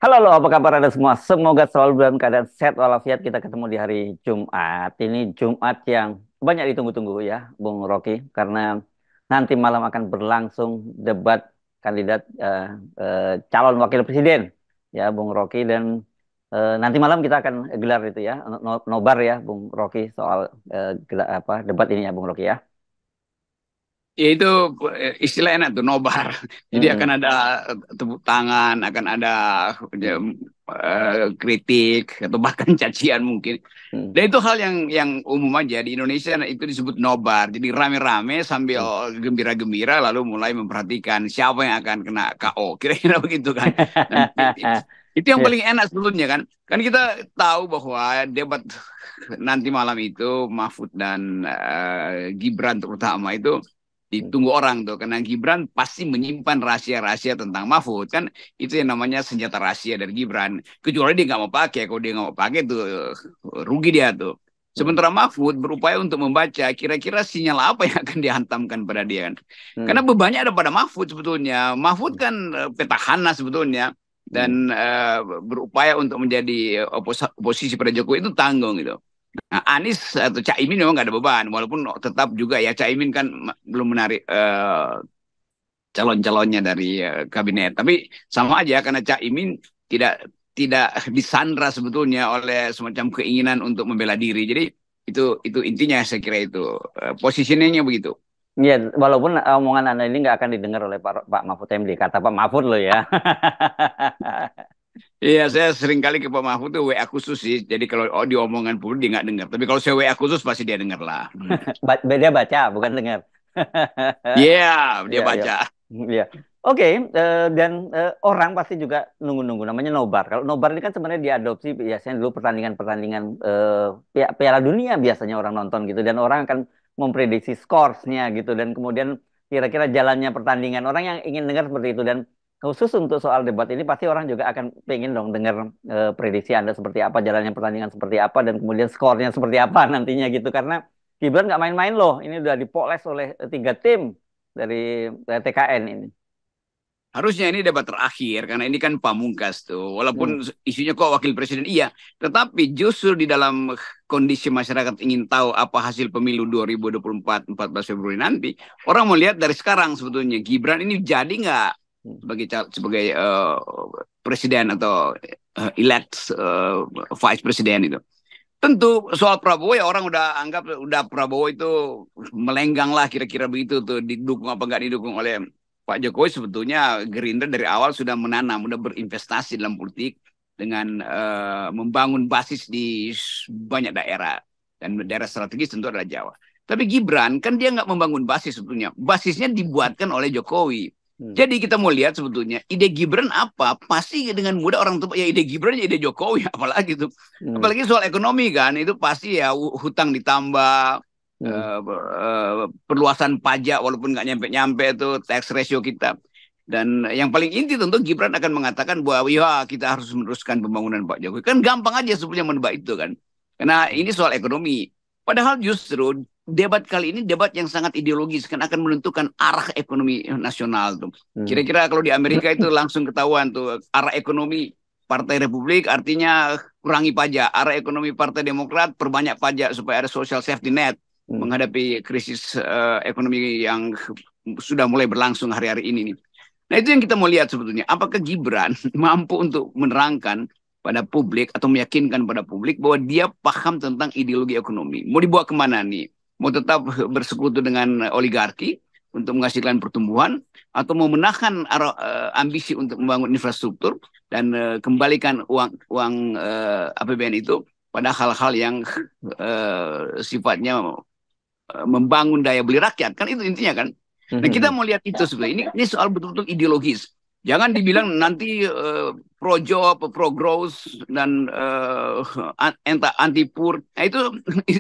Halo, halo, apa kabar Anda semua? Semoga selalu dalam keadaan sehat walafiat. Kita ketemu di hari Jumat. Ini Jumat yang banyak ditunggu-tunggu ya, Bung Rocky, karena nanti malam akan berlangsung debat kandidat calon wakil presiden, ya, Bung Rocky. Dan nanti malam kita akan gelar itu ya, nobar ya, Bung Rocky, soal debat ini ya, Bung Rocky ya. Ya itu istilah enak tuh nobar. Jadi akan Mm-mm. ada tepuk tangan, akan ada Mm. kritik atau bahkan cacian mungkin. Mm. Dan itu hal yang umum aja di Indonesia itu disebut nobar. Jadi rame-rame sambil Mm. gembira-gembira lalu mulai memperhatikan siapa yang akan kena KO. Kira-kira begitu kan. Dan itu yang Ya. paling enak sebetulnya kan. Kan kita tahu bahwa debat nanti malam itu Mahfud dan Gibran terutama itu ditunggu orang tuh karena Gibran pasti menyimpan rahasia-rahasia tentang Mahfud kan itu yang namanya senjata rahasia dari Gibran kecuali dia nggak mau pakai kalau dia nggak mau pakai tuh rugi dia tuh Mm. sementara Mahfud berupaya untuk membaca kira-kira sinyal apa yang akan dihantamkan pada dia kan karena Mm. bebannya ada pada Mahfud sebetulnya Mahfud kan petahana sebetulnya Mm. dan berupaya untuk menjadi oposisi pada Jokowi itu tanggung gitu. Nah, Anies atau Caimin memang nggak ada beban, walaupun tetap juga ya Caimin kan belum menarik calon-calonnya dari kabinet. Tapi sama aja karena Caimin tidak tidak disandra sebetulnya oleh semacam keinginan untuk membela diri. Jadi itu intinya saya kira itu positioningnya begitu. Iya, walaupun omongan Anda ini nggak akan didengar oleh Pak Mahfud MD, kata Pak Mahfud loh ya. Iya, saya sering kali ke Pak Mahfud tuh WA khusus sih. Jadi kalau diomongan publik dia nggak dengar. Tapi kalau saya WA khusus pasti dia dengar lah. Dia baca, bukan dengar. Iya, dia Iya, iya. baca. Iya. Oke, dan orang pasti juga nunggu-nunggu namanya nobar. Kalau nobar ini kan sebenarnya diadopsi biasanya dulu pertandingan-pertandingan Piala Dunia biasanya orang nonton gitu dan orang akan memprediksi scoresnya gitu dan kemudian kira-kira jalannya pertandingan. Orang yang ingin dengar seperti itu dan khusus untuk soal debat ini pasti orang juga akan pengen dong dengar prediksi Anda seperti apa, jalannya pertandingan seperti apa dan kemudian skornya seperti apa nantinya gitu karena Gibran nggak main-main loh. Ini udah dipoles oleh tiga tim dari TKN ini. Harusnya ini debat terakhir karena ini kan pamungkas tuh. Hmm. Walaupun isunya kok wakil presiden iya, tetapi justru di dalam kondisi masyarakat ingin tahu apa hasil pemilu 2024 14 Februari nanti, orang mau lihat dari sekarang sebetulnya Gibran ini jadi nggak Hmm. sebagai presiden atau elect vice presiden itu. Tentu soal Prabowo ya orang udah anggap udah Prabowo itu melenggang lah kira-kira begitu tuh didukung apa nggak didukung oleh Pak Jokowi sebetulnya Gerindra dari awal sudah menanam, sudah berinvestasi dalam politik dengan membangun basis di banyak daerah dan daerah strategis tentu adalah Jawa. Tapi Gibran kan dia nggak membangun basis sebetulnya, basisnya dibuatkan oleh Jokowi. Hmm. Jadi kita mau lihat sebetulnya ide Gibran apa, pasti dengan mudah orang tuh ya ide Gibran ya ide Jokowi apalagi tuh. Hmm. Apalagi soal ekonomi kan, itu pasti ya hutang ditambah, Hmm. perluasan pajak walaupun nggak nyampe-nyampe itu tax ratio kita. Dan yang paling inti tentu Gibran akan mengatakan bahwa ya kita harus meneruskan pembangunan Pak Jokowi. Kan gampang aja sebenarnya menebak itu kan. Karena ini soal ekonomi. Padahal justru debat kali ini debat yang sangat ideologis kan akan menentukan arah ekonomi nasional tuh. Hmm. Kira-kira kalau di Amerika itu langsung ketahuan tuh arah ekonomi Partai Republik artinya kurangi pajak. Arah ekonomi Partai Demokrat perbanyak pajak supaya ada social safety net Hmm. menghadapi krisis ekonomi yang sudah mulai berlangsung hari-hari ini nih. Nah itu yang kita mau lihat sebetulnya. Apakah Gibran mampu untuk menerangkan pada publik atau meyakinkan pada publik bahwa dia paham tentang ideologi ekonomi. Mau dibawa kemana nih? Mau tetap bersekutu dengan oligarki untuk menghasilkan pertumbuhan atau mau menahan ambisi untuk membangun infrastruktur dan kembalikan uang APBN itu pada hal-hal yang sifatnya membangun daya beli rakyat kan itu intinya kan. Nah kita Hmm. mau lihat itu sebenarnya ini soal betul-betul ideologis. Jangan dibilang nanti pro job, pro growth dan anti poor. Nah itu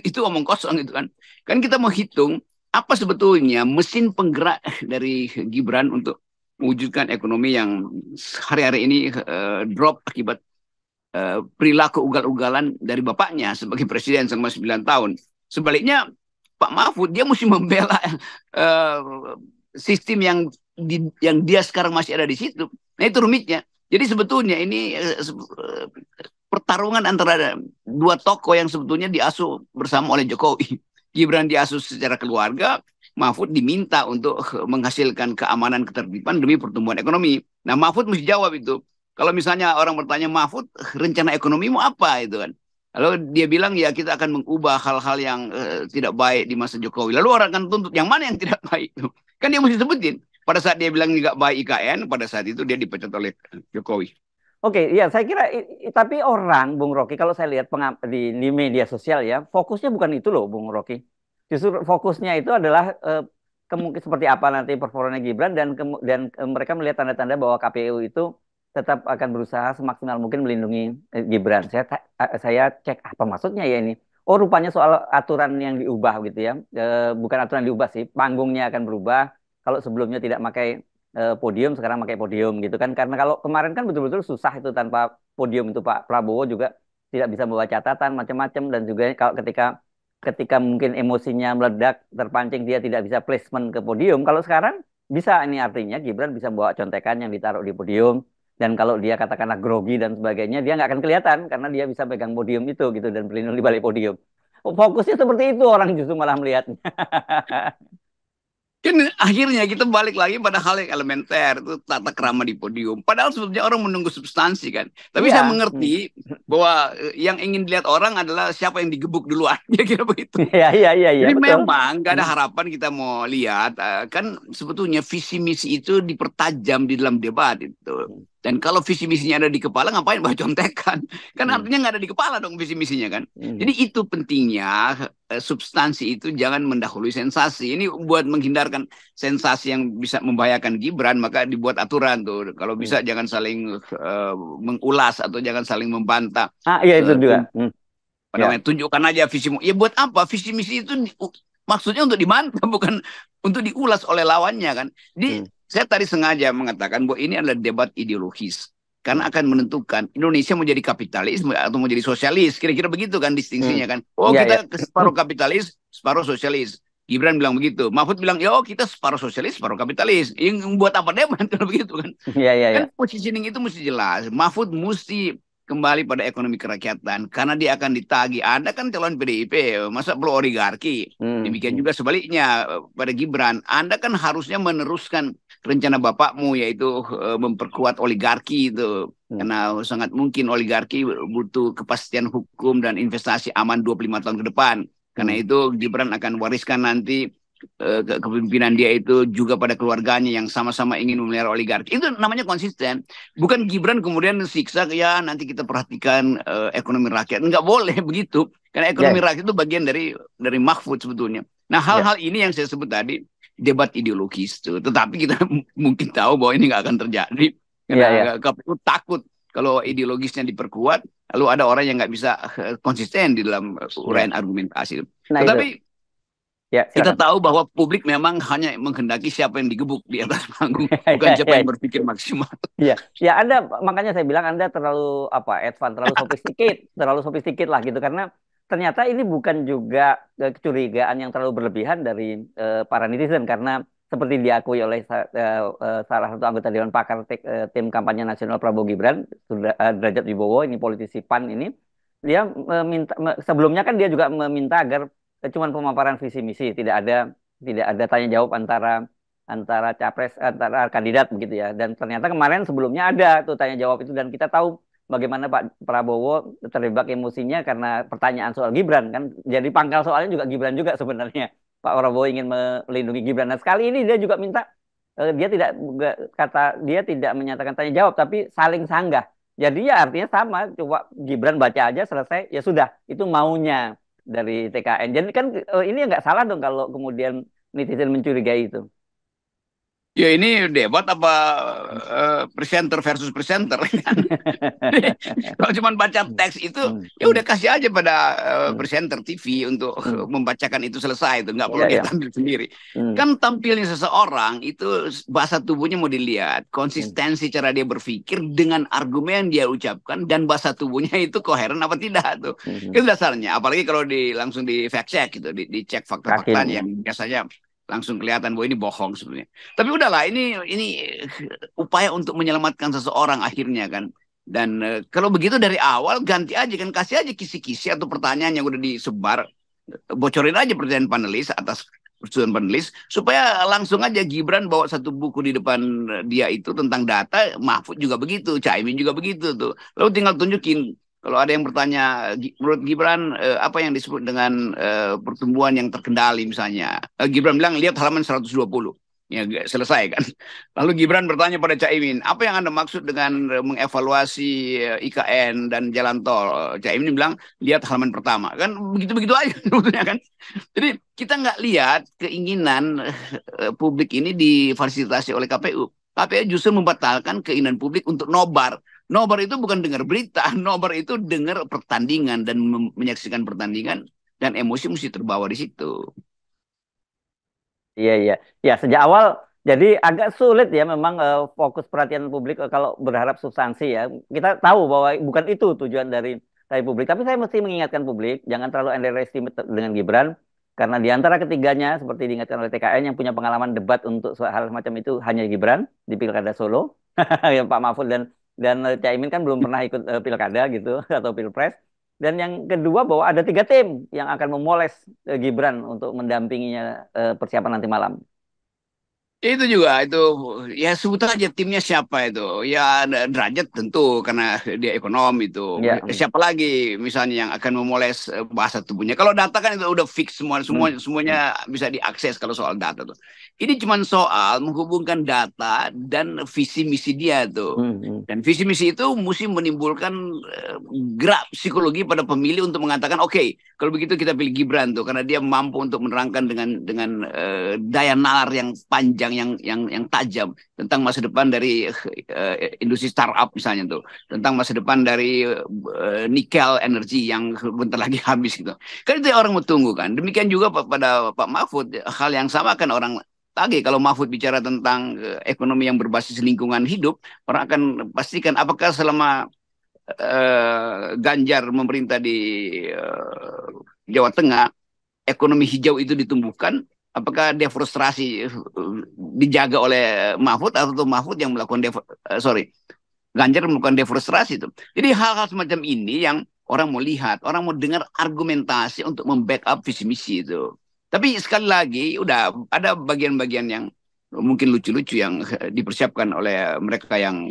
itu omong kosong itu kan. Kan kita mau hitung apa sebetulnya mesin penggerak dari Gibran untuk mewujudkan ekonomi yang hari-hari ini drop akibat perilaku ugal-ugalan dari bapaknya sebagai presiden selama 9 tahun. Sebaliknya Pak Mahfud dia mesti membela uh, sistem yang dia sekarang masih ada di situ. Nah itu rumitnya. Jadi sebetulnya ini pertarungan antara dua tokoh yang sebetulnya diasuh bersama oleh Jokowi. Gibran diasuh secara keluarga, Mahfud diminta untuk menghasilkan keamanan ketertiban demi pertumbuhan ekonomi. Nah, Mahfud mesti jawab itu. Kalau misalnya orang bertanya Mahfud, rencana ekonomimu apa itu kan? Lalu dia bilang ya kita akan mengubah hal-hal yang tidak baik di masa Jokowi. Lalu orang akan tuntut yang mana yang tidak baik itu? Kan dia mesti sebutin. Pada saat dia bilang nggak baik IKN, pada saat itu dia dipecat oleh Jokowi. Oke, ya saya kira tapi orang Bung Rocky kalau saya lihat di media sosial ya, fokusnya bukan itu loh Bung Rocky. Justru fokusnya itu adalah kemungkinan seperti apa nanti performanya Gibran dan mereka melihat tanda-tanda bahwa KPU itu tetap akan berusaha semaksimal mungkin melindungi Gibran. Saya cek apa maksudnya ya ini. Oh, rupanya soal aturan yang diubah gitu ya. Bukan aturan diubah sih, panggungnya akan berubah. Kalau sebelumnya tidak pakai podium, sekarang pakai podium gitu kan. Karena kalau kemarin kan betul-betul susah itu tanpa podium itu Pak Prabowo juga tidak bisa membawa catatan macam-macam dan juga kalau ketika ketika mungkin emosinya meledak terpancing dia tidak bisa placement ke podium. Kalau sekarang bisa, ini artinya Gibran bisa bawa contekan yang ditaruh di podium dan kalau dia katakanlah grogi dan sebagainya dia nggak akan kelihatan karena dia bisa pegang podium itu gitu dan berlindung di balik podium. Fokusnya seperti itu orang justru malah melihatnya. Kan akhirnya kita balik lagi pada hal yang elementer, itu tata krama di podium. Padahal sebetulnya orang menunggu substansi kan. Tapi Iya. saya mengerti bahwa yang ingin dilihat orang adalah siapa yang digebuk duluan, kira-kira begitu. Iya, iya, iya, iya, Jadi betul. memang gak ada harapan kita mau lihat, kan sebetulnya visi misi itu dipertajam di dalam debat itu. Dan kalau visi misinya ada di kepala, ngapain bawa contekan? Kan Hmm. artinya nggak ada di kepala dong visi misinya kan. Hmm. Jadi itu pentingnya substansi itu jangan mendahului sensasi. Ini buat menghindarkan sensasi yang bisa membahayakan Gibran, maka dibuat aturan tuh. Kalau Hmm. bisa jangan saling mengulas atau jangan saling membantah. Ah, iya itu juga. Ya. Tunjukkan aja visimu. Ya buat apa? Visi misi itu maksudnya untuk dimantap, bukan untuk diulas oleh lawannya kan. Jadi Hmm. saya tadi sengaja mengatakan bahwa ini adalah debat ideologis. Karena Hmm. akan menentukan Indonesia mau jadi kapitalis atau mau jadi sosialis. Kira-kira begitu kan Hmm. distingsinya kan. Oh Iya, iya. kita separuh kapitalis, separuh sosialis. Gibran bilang begitu. Mahfud bilang, ya oh, kita separuh sosialis, separuh kapitalis. Yang buat apa debat kalau begitu kan. Iya, iya, iya. Kan positioning itu mesti jelas. Mahfud mesti kembali pada ekonomi kerakyatan karena dia akan ditagi. Anda kan calon PDIP, masa perlu oligarki? Hmm. Demikian juga sebaliknya pada Gibran. Anda kan harusnya meneruskan rencana bapakmu yaitu memperkuat oligarki itu. Hmm. Karena sangat mungkin oligarki butuh kepastian hukum dan investasi aman 25 tahun ke depan. Karena itu Gibran akan wariskan nanti kepemimpinan dia itu juga pada keluarganya yang sama-sama ingin memelihara oligarki. Itu namanya konsisten. Bukan Gibran kemudian siksa ya nanti kita perhatikan ekonomi rakyat. Nggak boleh begitu. Karena ekonomi rakyat itu bagian dari Mahfud sebetulnya. Nah hal-hal ini yang saya sebut tadi debat ideologis tuh. Tetapi kita mungkin tahu bahwa ini nggak akan terjadi. Karena KPU takut kalau ideologisnya diperkuat, lalu ada orang yang nggak bisa konsisten di dalam uraian argumentasi. Nah, Tetapi ya, kita silakan. tahu bahwa publik memang hanya menghendaki siapa yang digebuk di atas panggung, bukan siapa yang berpikir maksimal. Iya, ya Anda makanya saya bilang Anda terlalu advance, terlalu sophisticated lah gitu karena ternyata ini bukan juga kecurigaan yang terlalu berlebihan dari para netizen karena seperti diakui oleh salah satu anggota Dewan Pakar tim kampanye nasional Prabowo Gibran, Derajat Wibowo, ini politisi PAN ini, dia sebelumnya kan dia juga meminta agar cuman pemaparan visi misi, tidak ada tanya jawab antara antara capres antara kandidat begitu ya. Dan ternyata kemarin sebelumnya ada tuh tanya jawab itu dan kita tahu bagaimana Pak Prabowo terjebak emosinya karena pertanyaan soal Gibran kan. Jadi pangkal soalnya juga Gibran juga sebenarnya. Pak Prabowo ingin melindungi Gibran. Nah, sekali ini dia juga minta dia tidak menyatakan tanya jawab tapi saling sanggah. Jadi ya artinya sama, coba Gibran baca aja selesai ya sudah, itu maunya dari TKN. Jadi kan ini nggak salah dong kalau kemudian netizen mencurigai itu. Ya ini debat apa presenter versus presenter kan? Kalau cuma baca teks itu ya udah kasih aja pada presenter TV untuk membacakan itu selesai itu nggak perlu dia tampil sendiri. Kan tampilnya seseorang itu bahasa tubuhnya mau dilihat, konsistensi cara dia berpikir dengan argumen dia ucapkan dan bahasa tubuhnya itu koheren apa tidak tuh. Itu dasarnya. Apalagi kalau langsung di fact check gitu, dicek fakta-faktanya yang biasanya langsung kelihatan bahwa ini bohong sebenarnya. Tapi udahlah, ini upaya untuk menyelamatkan seseorang akhirnya kan. Dan kalau begitu dari awal ganti aja kan, kasih aja kisi-kisi atau pertanyaan yang udah disebar, bocorin aja pertanyaan panelis atas persetujuan panelis, supaya langsung aja Gibran bawa satu buku di depan dia itu tentang data, Mahfud juga begitu, Caimin juga begitu tuh. Lalu tinggal tunjukin. Kalau ada yang bertanya, menurut Gibran apa yang disebut dengan pertumbuhan yang terkendali misalnya. Gibran bilang, lihat halaman 120. Ya selesai kan. Lalu Gibran bertanya pada Caimin, apa yang Anda maksud dengan mengevaluasi IKN dan jalan tol? Caimin bilang, lihat halaman pertama. Kan begitu-begitu aja sebetulnya kan. Jadi kita nggak lihat keinginan publik ini difasilitasi oleh KPU. KPU justru membatalkan keinginan publik untuk nobar. Nobar itu bukan dengar berita, nobar itu dengar pertandingan dan menyaksikan pertandingan, dan emosi mesti terbawa di situ. Iya, iya. Ya, sejak awal jadi agak sulit ya memang fokus perhatian publik kalau berharap substansi ya. Kita tahu bahwa bukan itu tujuan dari publik. Tapi saya mesti mengingatkan publik, jangan terlalu underestimate dengan Gibran. Karena di antara ketiganya, seperti diingatkan oleh TKN, yang punya pengalaman debat untuk hal semacam itu hanya Gibran di Pilkada Solo. Ya, Pak Mahfud dan Caimin kan belum pernah ikut Pilkada gitu atau Pilpres. Dan yang kedua bahwa ada 3 tim yang akan memoles Gibran untuk mendampinginya persiapan nanti malam. Itu juga itu ya sebut aja timnya siapa itu ya Derajat tentu karena dia ekonom itu Ya, siapa lagi misalnya yang akan memoles bahasa tubuhnya kalau data kan itu udah fix hmm, hmm, semuanya bisa diakses kalau soal data tuh ini cuma soal menghubungkan data dan visi misi dia tuh hmm, hmm. dan visi misi itu mesti menimbulkan gerak psikologi pada pemilih untuk mengatakan oke, kalau begitu kita pilih Gibran tuh karena dia mampu untuk menerangkan dengan daya nalar yang panjang yang tajam tentang masa depan dari industri startup misalnya tuh, tentang masa depan dari nikel energi yang bentar lagi habis gitu. Kan itu yang orang mau tunggu kan. Demikian juga pada Pak Mahfud, hal yang sama kan orang lagi kalau Mahfud bicara tentang ekonomi yang berbasis lingkungan hidup, orang akan pastikan apakah selama Ganjar memerintah di Jawa Tengah ekonomi hijau itu ditumbuhkan, apakah deforestasi dijaga oleh Mahfud atau Mahfud yang melakukan Ganjar melakukan deforestasi itu. Jadi hal-hal semacam ini yang orang mau lihat, orang mau dengar argumentasi untuk membackup visi misi itu. Tapi sekali lagi, udah ada bagian-bagian yang mungkin lucu-lucu yang dipersiapkan oleh mereka yang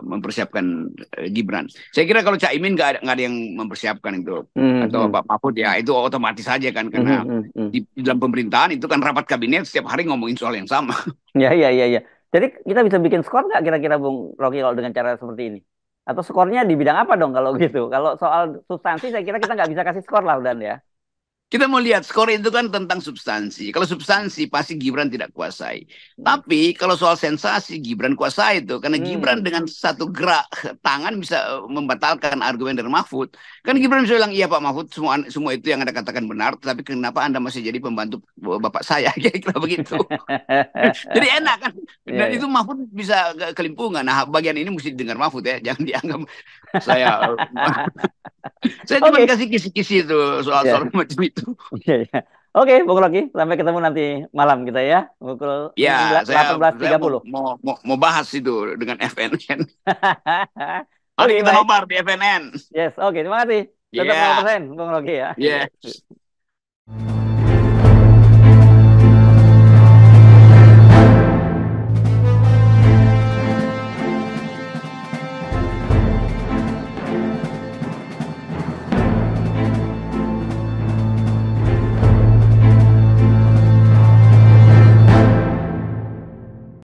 mempersiapkan Gibran. Saya kira kalau Caimin nggak ada yang mempersiapkan itu Hmm, atau hmm, Pak Mahfud ya itu otomatis saja kan hmm, karena hmm, hmm. di dalam pemerintahan itu kan rapat kabinet setiap hari ngomongin soal yang sama. Ya, ya, ya, ya. Jadi kita bisa bikin skor nggak kira-kira Bung Rocky kalau dengan cara seperti ini? Atau skornya di bidang apa dong kalau gitu? Kalau soal substansi saya kira kita nggak bisa kasih skor lah Dan ya. Kita mau lihat skor itu kan tentang substansi. Kalau substansi pasti Gibran tidak kuasai. Hmm. Tapi kalau soal sensasi Gibran kuasai itu. Karena Gibran Hmm. dengan satu gerak tangan bisa membatalkan argumen dari Mahfud. Kan Gibran bisa bilang, iya Pak Mahfud semua itu yang Anda katakan benar. Tapi kenapa Anda masih jadi pembantu Bapak saya? Kira-kira begitu. Jadi enak kan. Ya, Dan itu ya. Mahfud bisa kelimpungan. Nah bagian ini mesti didengar Mahfud ya. Jangan dianggap saya saya cuma Oke. kasih kisi-kisi itu soal-soal Ya. macam itu. Iya, iya. Oke, Bung Rocky, sampai ketemu nanti malam kita ya, pukul Ya, saya 18.30. mau bahas itu dengan FNN. Mari Oke, kita baik. nobar di FNN. Yes, oke, terima kasih. Tetap Ya, 0%, Bung Rocky ya. ya. Yes.